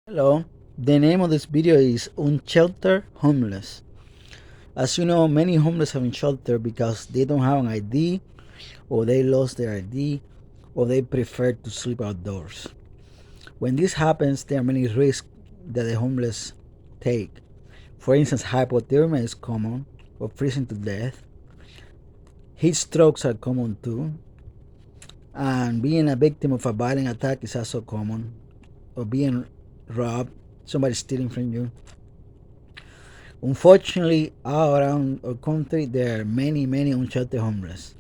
Hello, the name of this video is Unshelter Homeless. As you know, many homeless have been sheltered because they don't have an ID, or they lost their ID, or they prefer to sleep outdoors. When this happens, there are many risks that the homeless take. For instance, hypothermia is common, or freezing to death. Heat strokes are common too, and being a victim of a violent attack is also common, or being robbed, somebody stealing from you. Unfortunately, all around our country, there are many unsheltered homeless,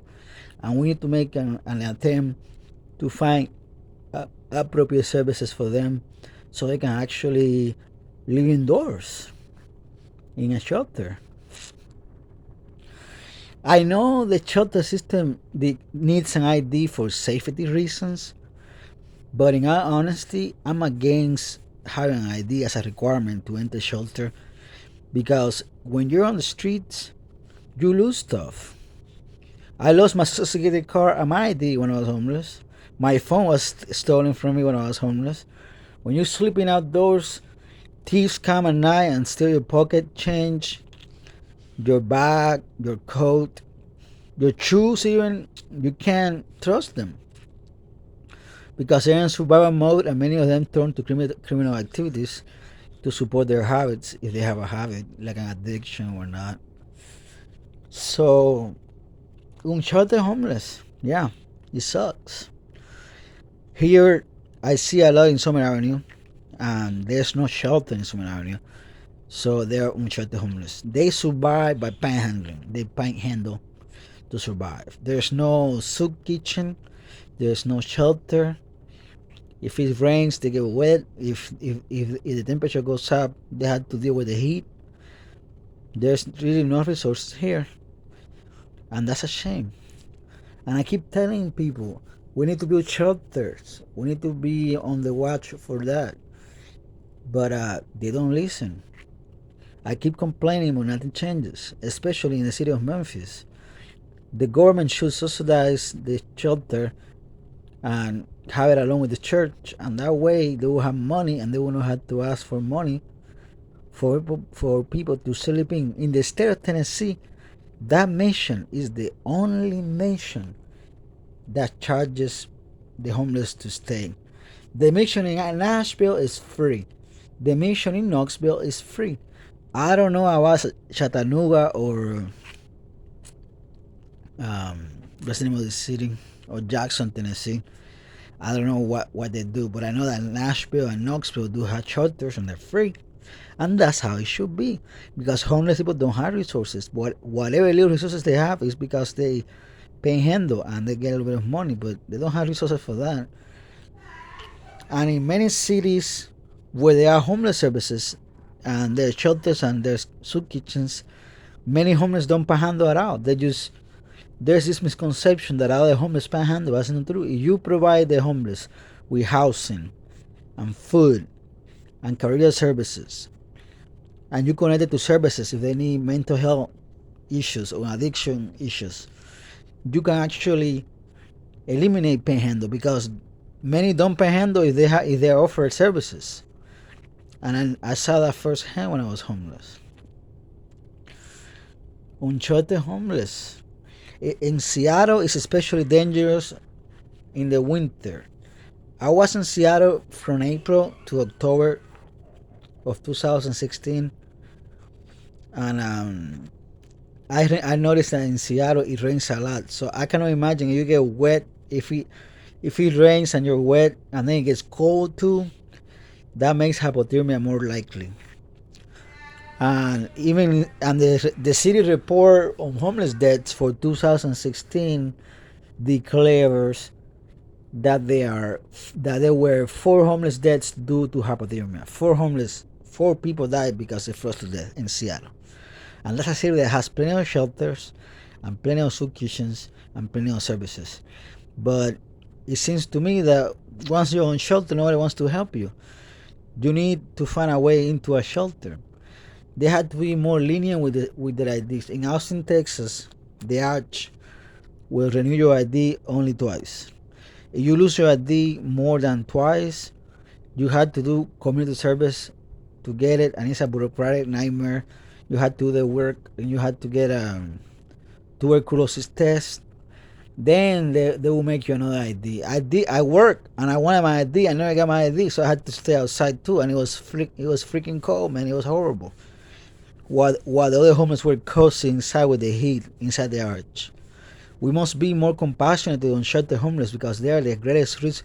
and we need to make an attempt to find appropriate services for them so they can actually live indoors in a shelter. I know the shelter system needs an ID for safety reasons, but in all honesty, I'm against having an ID as a requirement to enter shelter because when you're on the streets, you lose stuff. I lost my Social Security card and my ID when I was homeless. My phone was stolen from me when I was homeless. When you're sleeping outdoors, thieves come at night and steal your pocket change, your bag, your coat, your shoes even. You can't trust them because they're in survival mode, and many of them turn to criminal activities to support their habits if they have a habit, like an addiction or not. So, unsheltered homeless, yeah, it sucks. Here, I see a lot in Summer Avenue, and there's no shelter in Summer Avenue, so they're unsheltered homeless. They survive by panhandling. They panhandle to survive. There's no soup kitchen. There's no shelter. If it rains, they get wet. If the temperature goes up, they have to deal with the heat. There's really no resources here, and that's a shame. And I keep telling people we need to build shelters. We need to be on the watch for that. But they don't listen. I keep complaining, but nothing changes, especially in the city of Memphis. The government should subsidize the shelter and have it along with the church, and that way they will have money and they will not have to ask for money for people to sleep in. In the state of Tennessee, that mission is the only mission that charges the homeless to stay. The mission in Nashville is free. The mission in Knoxville is free. I don't know about Chattanooga or what's the name of the city, or Jackson, Tennessee. I don't know what they do, but I know that Nashville and Knoxville do have shelters and they're free. And that's how it should be. Because homeless people don't have resources. Whatever little resources they have is because they panhandle and they get a little bit of money, but they don't have resources for that. And in many cities where there are homeless services and there's shelters and there's soup kitchens, many homeless don't panhandle at all. There's this misconception that all the homeless panhandle. That's not true. If you provide the homeless with housing and food and career services, and you connect it to services if they need mental health issues or addiction issues, you can actually eliminate panhandle because many don't panhandle if they offer services. And I saw that firsthand when I was homeless. Unsheltered homeless. In Seattle, it's especially dangerous in the winter. I was in Seattle from April to October of 2016, and I noticed that in Seattle it rains a lot. So I cannot imagine if you get wet. If it rains and you're wet and then it gets cold too, that makes hypothermia more likely. And even and the city report on homeless deaths for 2016 declares that there were 4 homeless deaths due to hypothermia. Four people died because they froze to death in Seattle. And that's a city that has plenty of shelters and plenty of soup kitchens and plenty of services. But it seems to me that once you're on shelter, nobody wants to help you. You need to find a way into a shelter. They had to be more lenient with their IDs. In Austin, Texas, the Arch will renew your ID only twice. If you lose your ID more than twice, You had to do community service to get it, and it's a bureaucratic nightmare. You had to do the work, and you had to get a tuberculosis test. Then they will make you another ID. I worked and I wanted my ID. I never got my ID, so I had to stay outside too. And it was freaking cold, man. It was horrible. While the other homeless were cozy inside with the heat inside the arch. We must be more compassionate to unsheltered homeless because they are the greatest risk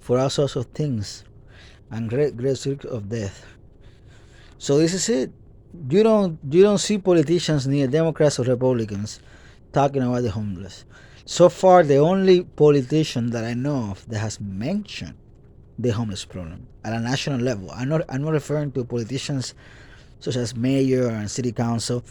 for all sorts of things and greatest risk of death. So this is it. You don't see politicians, neither Democrats or Republicans, talking about the homeless. So far, the only politician that I know of that has mentioned the homeless problem at a national level. I'm not referring to politicians such as mayor and city council.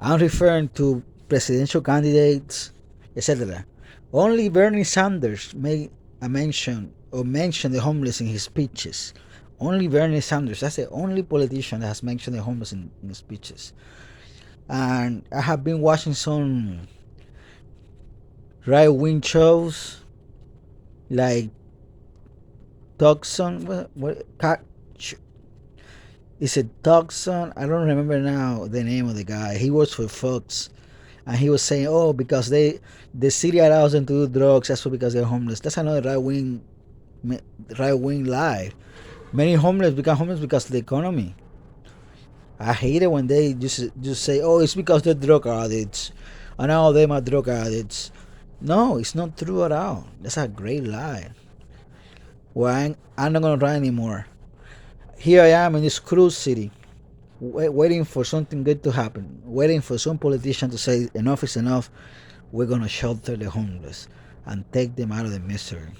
I'm referring to presidential candidates, etc. Only Bernie Sanders made a mention or mentioned the homeless in his speeches. Only Bernie Sanders. That's the only politician that has mentioned the homeless in his speeches. And I have been watching some right wing shows like Tucson. Is it Tucson? I don't remember now the name of the guy. He works for Fox, and he was saying, "Oh, because the city allows them to do drugs. That's why because they're homeless." That's another right wing lie. Many homeless become homeless because of the economy. I hate it when they just say, "Oh, it's because they're drug addicts," and all of them are drug addicts. No, it's not true at all. That's a great lie. Well, I'm not gonna try anymore. Here I am in this cruise city, waiting for something good to happen, waiting for some politician to say enough is enough. We're gonna shelter the homeless and take them out of the misery.